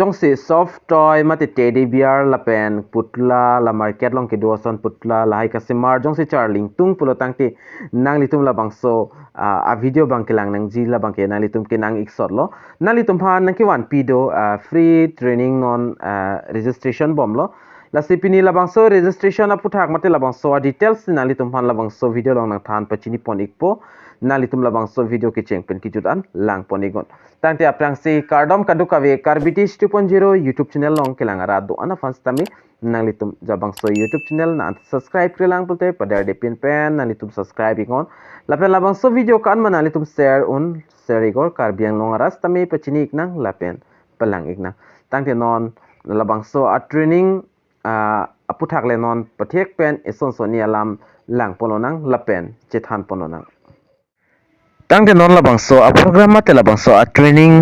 jongsi soft toy mate teddy bear la pen putla la market long ke duason putla la hai kasimar jongsi charling tung pulo tangti nang litum la bangso a video bang kelang nang ji la bang ke nang litum ke nang iksot lo nang litum ha nang ki wan pido free training non registration bom lo la sipini la bangso registration a puthak mate la bangso details nang litum han la bangso video long nang than pachini pon ikpo nang litum la bangso video ke cheng pen ki judan lang ponigon tangti aprang si kardom kadu kave karbitis 2.0 YouTube channel long kelang arado ana fans tami nang litum jabang so YouTube channel na subscribe kelang pulte pada de pin pen nang litum subscribe ingon lapen labang so video kan mana litum share igor Karbi Anglong aras tami pachini iknang lapen pelang iknang tangti non labang so a training aputhak le non pathek pen eson sonia lam lang pononang lapen chethan pononang tangte non labangso a program mate labangso a training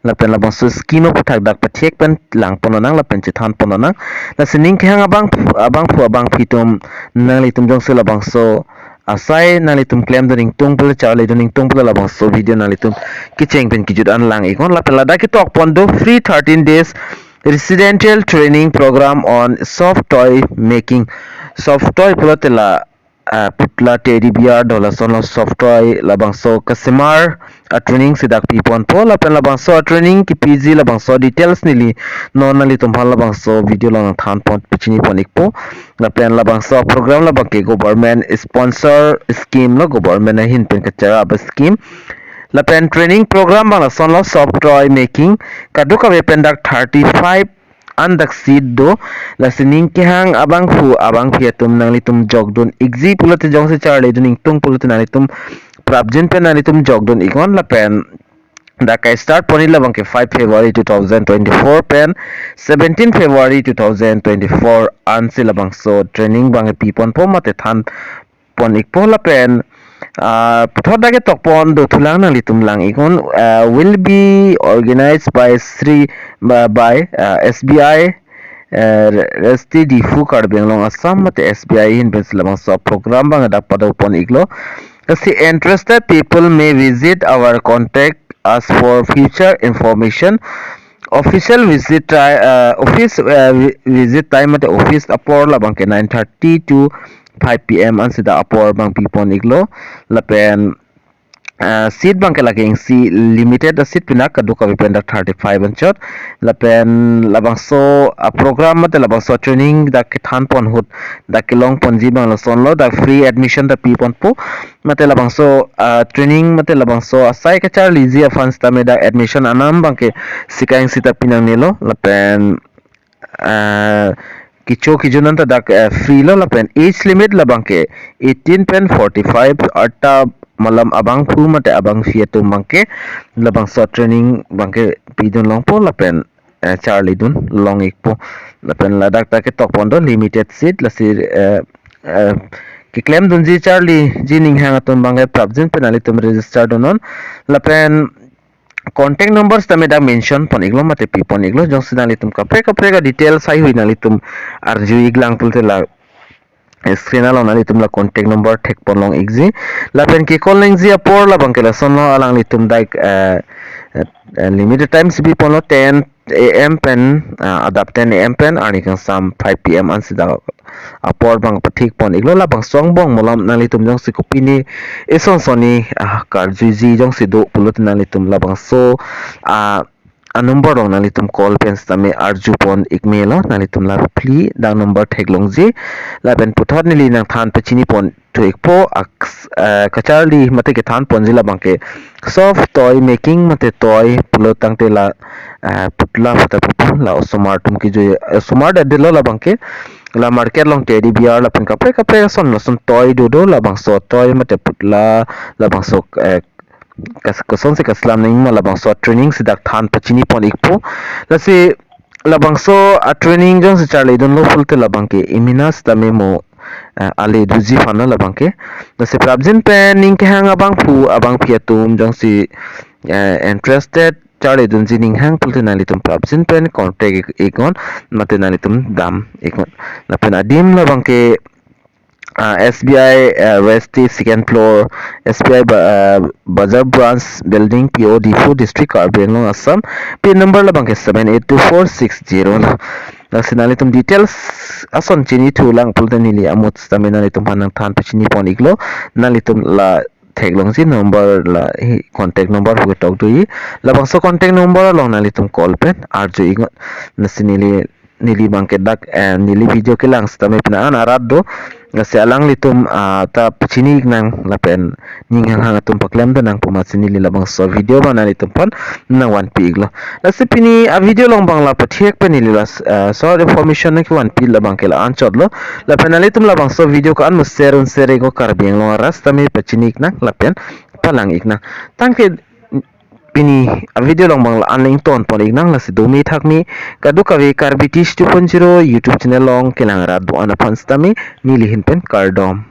lapen labangso scheme puthak dak pathek pen lang pononang lapen chithan pononang la sining khang abang phitum nalitum jongse labangso asai nalitum claim doning tungpul charle doning tungpul labangso video nalitum kicheng pen kijut an lang ikon lapen lada ki tok pondo free 13 days residential training program on soft toy making soft toy pulotela putla teddy bear dola sono soft toy labangso kasimar a training sidak pipon po lapen labangso a training ki pg labangso details nili nonali tumhal labangso video lang than pon pichini ponik po lapen labangso program labangke government sponsor scheme lo government hin pen kachara ba scheme lapen training program bang sono soft toy making kaduka we pendak 35 andak seed do la sining ke hang abang fiatum nang litum jogdon exi pulote jongse charle duning tung pulote nalitum prabjin pen nalitum jogdon ikon la pen da kai start poni la bangke 5 February 2024 pen 17 February 2024 ansi la bangso training bange pipon po mate than pon ikpo la pen puthot dage tokpon do thulang nang litum lang ikon will be organized by SBI Resti Difu Karbi Anglong Assam mate SBI in Bensalamang so program bang dak pada upon iglo kasi interested people may visit our contact us for future information official visit visit time at office apor labang ke 9:30 to 5 PM ansida apor bang pipon iglo lapen seat bang kelaking si limited seat pinak kaduka vipenda 35 anchot lapen labangso program mate labangso training da kithan pon hut da kilong ponji bang lason lo da free admission da pipon po mate labangso training mate labangso asai ka char lizi funds tame da admission anam bang ke sikaing sita pinang nilo lapen kicho kijunan ta da free lo lapen age limit labang ke 18 pen 45 arta malam abang pu mate abang fiatum bangke labang so training bangke pidun long po lapen charlie dun long ikpo lapen ladak ta ke tok pondo limited seat la sir ki claim dun ji charlie jining hang atun bangke prabjin penali tum register donon lapen contact numbers tame da mention pon iglo mate pi pon iglo jong sinali tum kapre ga details sai hui nali tum arju iglang pulte la screen along nali tum la contact number thek pon long exi lapen ki call ling ji apor la bangkela sonlo alang li tum daik limited times bi pon lo 10 am pen adap 10 am pen ani kan sam 5 pm ansida apor bang pathik pon iglo la bang song bong molam nali tum jong si kopini eson soni karju ji jong si do pulot nali tum la bang so a number dong nali tum call pens tame arju pon ikmelo nali tum la pli dang number theklong ji la ben puthot nili nang than pachini pon to ikpo kacharli mate ke than pon jila bangke soft toy making mate toy pulo tangte la putla pata pupu la osomar tum ki jo osomar da delo la bangke la market long teddy bear la pen kapre son toy do la bang so toy mate putla la bang so kason se kaslam ning ma labang so training sidak than pachini pon ikpo la se labang so a training jong se charle don lo fulte labang ke iminas tame mo ale duji fana labang ke la se prabjin pen ning ke hang abang fiatum jong si interested charle don jining hang pulte nali tum prabjin pen contact ikon mate nali tum dam ikon la pen adim labang ke SBI Resti second floor SBI Bazar branch building PO Difu district Karbi Anglong Assam. Pin number labang ke 782460 no. Sinali tum details ason chini tulang pultan nili amut stamina litum panang than pachini pon iglo nalitum la theglong si number la contact number hu tok dui labang so contact number long nalitum call pen arjo ingot nasinili nili bangke dak nili video ke lang stame pina an arado ngasi alang litum ta pachini nang lapen ningang hang tum paklem da nang pumasini li labang so video ba nalitum pon nang 1p iglo nasi pini a video long bang la pathiek pe nili las so information na ki 1p labang ke la an chodlo lapen nalitum labang so video ko an muserun serego karbi anglong ras tame pachini nang lapen palang ikna tangke pini a video long bang anling ton poling nang la sidumi thakmi kadu kawe karbitis 2.0 YouTube channel long kelang ra do ana panstami nilihin pen kardom.